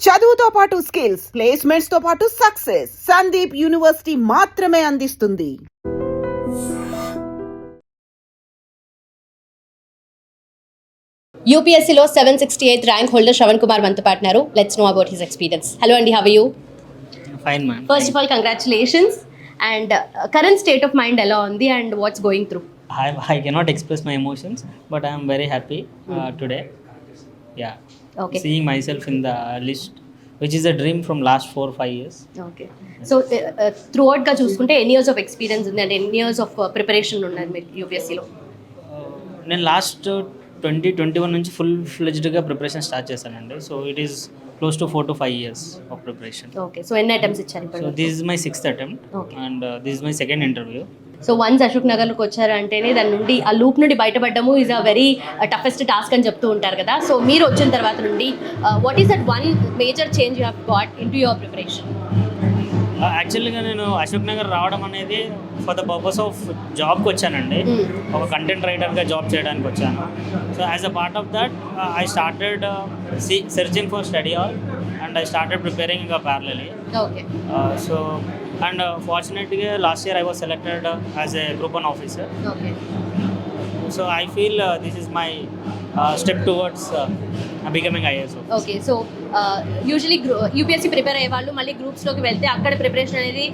చదువుతో పాటు skills, placements తో పాటు సక్సెస్ సందీప్ యూనివర్సిటీ మాత్రమే అందిస్తుంది. యూపీఎస్సీలో 768th rank holder Shravan Kumar మనతో పాటున్నారు. Let's know about his experience. Hello అండి, how are you? Fine ma'am. First of all congratulations. And current state of mind ఎలా ఉంది and what's going through? I cannot express my emotions, but I am very happy today. Yeah. Okay. Seeing myself in the list, which is a dream from last 4-5 years. ఓకే. So త్రూ అవుట్గా చూసుకుంటే ఎన్ని years of experience ఉంది అంటే ఎన్ని years of preparation ఉన్నది మీరు యూపీఎస్సీలో? నేను లాస్ట్ 2021 నుంచి ఫుల్ ఫ్లెజ్డ్గా ప్రిపరేషన్ స్టార్ట్ చేశానండి. So it is close to 4 to 5 years of preparation. Okay. So ఎన్ని అటెంప్ట్స్ ఇచ్చారు ఇప్పుడు? So this is my 6th attempt. Okay. And this is my second interview. So once Ashok నగర్లోకి వచ్చారు అంటేనే దాని నుండి ఆ లూప్ నుండి బయటపడ్డము is a very toughest task అని చెప్తూ ఉంటారు కదా. సో మీరు వచ్చిన తర్వాత నుండి what is that one major change you have got in to your preparation? యాక్చువల్గా నేను అశోక్ నగర్ రావడం అనేది ఫర్ ద పర్పస్ ఆఫ్ జాబ్కి వచ్చానండి. ఒక కంటెంట్ రైటర్గా జాబ్ చేయడానికి వచ్చాను. So as a part of that I started searching for study hall and I started preparing parallelly. Okay. So and ఫార్చునేట్గా last year I was selected as a group 1 officer. Okay. So I feel this is my step towards becoming IAS. Okay. So usually UPSC prepare అయ్యే వాళ్ళు మళ్ళీ గ్రూప్స్లోకి వెళ్తే అక్కడ preparation అనేది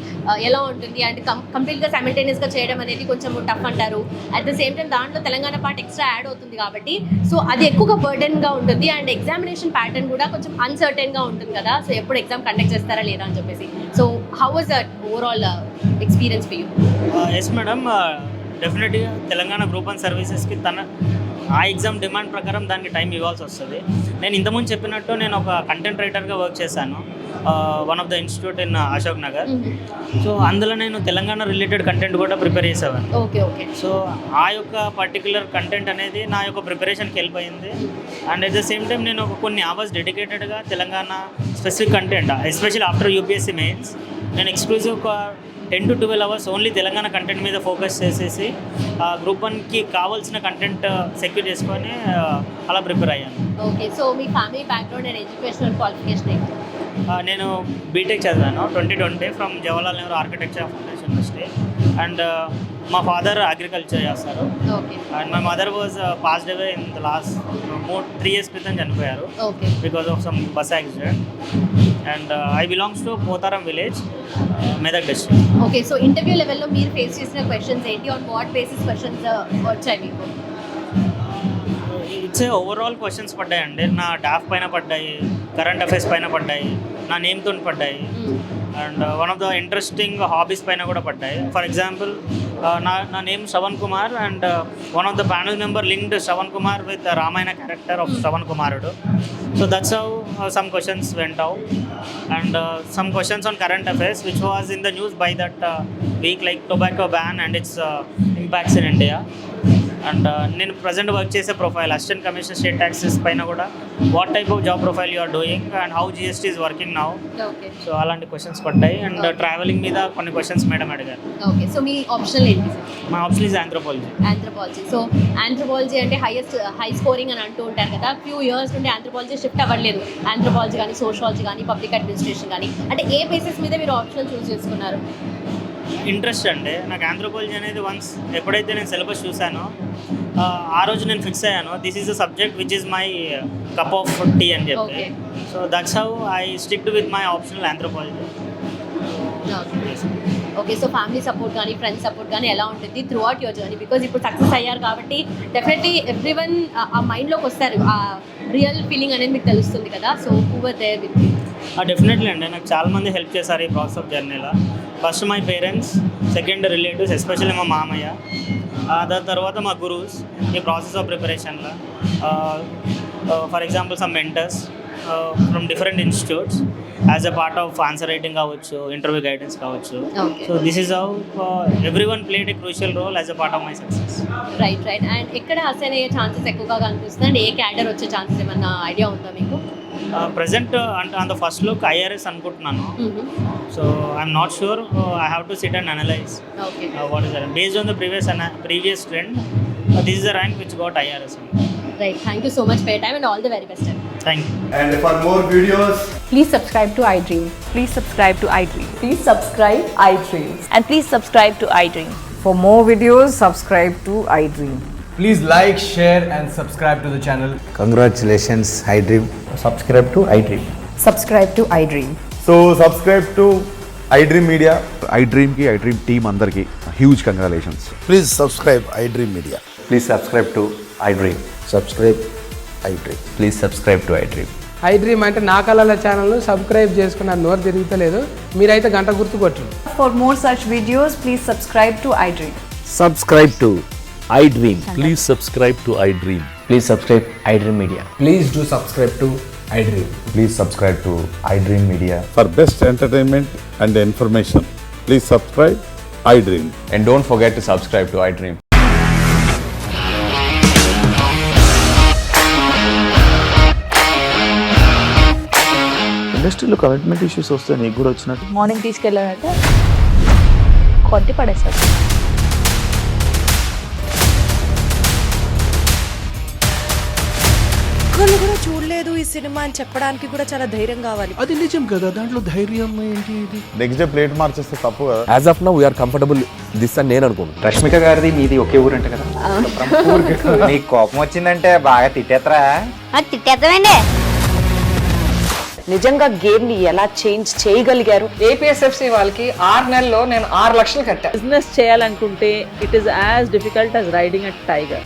ఎలా ఉంటుంది అంటే కంప్లీట్గా సైమల్టేనియస్గా చేయడం అనేది కొంచెం టఫ్ అంటారు. అట్ ద సేమ్ టైం దాంట్లో తెలంగాణ పార్ట్ ఎక్స్ట్రా యాడ్ అవుతుంది కాబట్టి సో అది ఎక్కువగా బర్డెన్గా ఉంటుంది అండ్ ఎగ్జామినేషన్ ప్యాటర్న్ కూడా కొంచెం అన్సర్టెన్గా ఉంటుంది కదా. సో ఎప్పుడు ఎగ్జామ్ కండక్ట్ చేస్తారా లేదా అని చెప్పేసి. So how was that overall experience for you? Yes madam, డెఫినెట్గా తెలంగాణ గ్రూప్ 1 సర్వీసెస్కి ఆ ఎగ్జామ్ డిమాండ్ ప్రకారం దానికి టైం ఇవ్వాల్సి వస్తుంది. నేను ఇంతకుముందు చెప్పినట్టు నేను ఒక కంటెంట్ రైటర్గా వర్క్ చేశాను one of the institute in Ashok Nagar. So అందులో నేను తెలంగాణ రిలేటెడ్ కంటెంట్ కూడా ప్రిపేర్ చేసేవాను. ఓకే. ఓకే. సో ఆ యొక్క పర్టికులర్ కంటెంట్ అనేది నా యొక్క ప్రిపరేషన్కి హెల్ప్ అయింది. And at the same time నేను ఒక కొన్ని అవర్స్ డెడికేటెడ్గా Telangana specific content especially after UPSC mains నేను ఎక్స్క్లూజివ్ ఒక 10 to 12 hours only Telangana content మీద ఫోకస్ చేసేసి గ్రూప్ 1కి కావాల్సిన కంటెంట్ సెక్యూర్ చేసుకొని అలా ప్రిపేర్ అయ్యాను. ఓకే. సో మీ family background and educational qualification ఏంటి? నేను బీటెక్ చదివాను 2020 from Jawaharlal Nehru architecture university. And మా ఫాదర్ అగ్రికల్చర్ చేస్తారు. Okay. And my mother was passed away in the last 3 years క్రితం చనిపోయారు okay. Because of some bus accident. And I belongs to Potharam village, Medak district. Okay. So interview లెవెల్లో మీరు face చేసిన questions ఏంటి? On what basis questions వచ్చాయి మీకు? It's overall questions పడ్డాయండి. నా డాఫ్ పైన పడ్డాయి, కరెంట్ అఫైర్స్ పైన పడ్డాయి, నా నేమ్తో పడ్డాయి. And one of the interesting hobbies పైన కూడా పడ్డాయి. ఫర్ ఎగ్జాంపుల్ నా name Shravan Kumar and one of the panel member linked Shravan Kumar with Ramayana character of Shravan కుమారుడు. So that's how some questions went out. And some questions on current affairs which was in the news by that week, like tobacco ban and its impacts in India. And నేను present work చేసే profile assistant commissioner state taxes పైన కూడా what type of job profile you are doing and how GST is working now. Okay. So అలాంటి questions పడ్డాయి. And travelling మీద కొన్ని questions madam అడిగారు. ఓకే. సో మీ ఆప్షన్ ఏంటి? మా option is anthropology. Anthropology. So anthropology అంటే హై స్కోరింగ్ అని అంటూ ఉంటారు కదా. ఫ్యూ ఇయర్స్ నుండి ఆంథ్రోపాలజీ షిఫ్ట్ అవ్వలేదు. ఆంథ్రోపాలజీ కానీ సోషాలజీ కానీ పబ్లిక్ అడ్మినిస్ట్రేషన్ కానీ అంటే ఏ బేసిస్ మీద మీరు ఆప్షన్ చూస్ చేసుకున్నారు? ఇంట్రెస్ట్ అండి నాకు ఆంథ్రోపాలజీ అనేది. వన్స్ ఎప్పుడైతే నేను సిలబస్ చూసానో ఆ రోజు నేను ఫిక్స్ అయ్యాను this is the subject which is my cup of tea అని చెప్పి. So that's how I sticked with my optional anthropology. Okay. So family support కానీ ఫ్రెండ్స్ సపోర్ట్ కానీ ఎలా ఉంటుంది throughout your journey? Because ఇప్పుడు success అయ్యారు కాబట్టి definitely everyone ఆ మైండ్లోకి వస్తారు, ఆ రియల్ ఫీలింగ్ అనేది మీకు తెలుస్తుంది కదా. So who were there with you? Definitely అండి నాకు చాలామంది హెల్ప్ చేశారు ఈ ప్రాసెస్ ఆఫ్ జర్నీలో. First my parents, second relatives especially మా మామయ్య, దాని తర్వాత మా గురూస్ ఈ ప్రాసెస్ ఆఫ్ ప్రిపరేషన్లో. For example some mentors from different institutes as a part of answer writing కావచ్చు, ఇంటర్వ్యూ గైడెన్స్ కావచ్చు. So this is how every one played a crucial role as a part of my success. Right. And ఎక్కడ assign అయ్యే chances ఎక్కువగా కనిపిస్తుంది and ఏ cadre వచ్చే chances ఏమన్నా idea ఉందా మీకు? ప్రజెంట్ అంటే on the first look IRS అనుకుంటున్నాను. So I'm not sure. I have to sit and analyse what is that based on the previous trend. This is the rank which got IRS. Right. Thank you so much for your time and all the very best. Thank you. And for more videos, Please subscribe to iDream. Please subscribe to iDream. Please subscribe iDream. And please subscribe to iDream. For more videos, subscribe to iDream. please like, share, and subscribe to the channel. Congratulations, iDream. Subscribe to iDream. Subscribe to iDream. So subscribe to iDream Media. iDream ki iDream team andarki huge congratulations. Please subscribe iDream Media. Please subscribe to iDream. Subscribe iDream. Please subscribe to iDream. iDream అంటే నా కళల channel subscribe చేసుకున్న నోరు తిరుగుతలేదు, మీరైతే గంట గుర్తు కొట్టండి. For more such videos, please subscribe to iDream. Subscribe to iDream. Please subscribe to iDream. Please subscribe iDream Media. Please do subscribe to iDream. Please subscribe to iDream Media. For best entertainment and information, please subscribe iDream. And don't forget to subscribe to iDream. ఇండస్ట్రీలో commitment issues వస్తే నీకు కూడా వచ్చినట్టు morning తీసుకెళ్ళారంటే కొట్టి పడేస్తారు. ఒక్కళ్ళు కూడా చూడలేదు ఈ సినిమా అని చెప్పడానికి కూడా చాలా ధైర్యం కావాలి. అది నిజం కదా, దాంట్లో ధైర్యం ఏంటి ఇది? నెక్స్ట్ డే ప్లేట్ మార్చేస్తే తప్పు కదా. As of now, we are comfortable this అని నేను అనుకుంటున్నాను. రష్మిక గారిది మీది ఒకే ఊరు అంట కదా. నీకు కోపం వచ్చిందంటే బాగా తిట్టేత్తరా? తిట్టేద్దామండి. నిజంగా గేమ్ ని ఎలా చేంజ్ చేయగలిగారు? APSFC వాళ్ళకి 6 నెలల్లో నేను 6 లక్షలు కట్టా. బిజినెస్ చేయాలనుకుంటే it is as difficult as riding a tiger.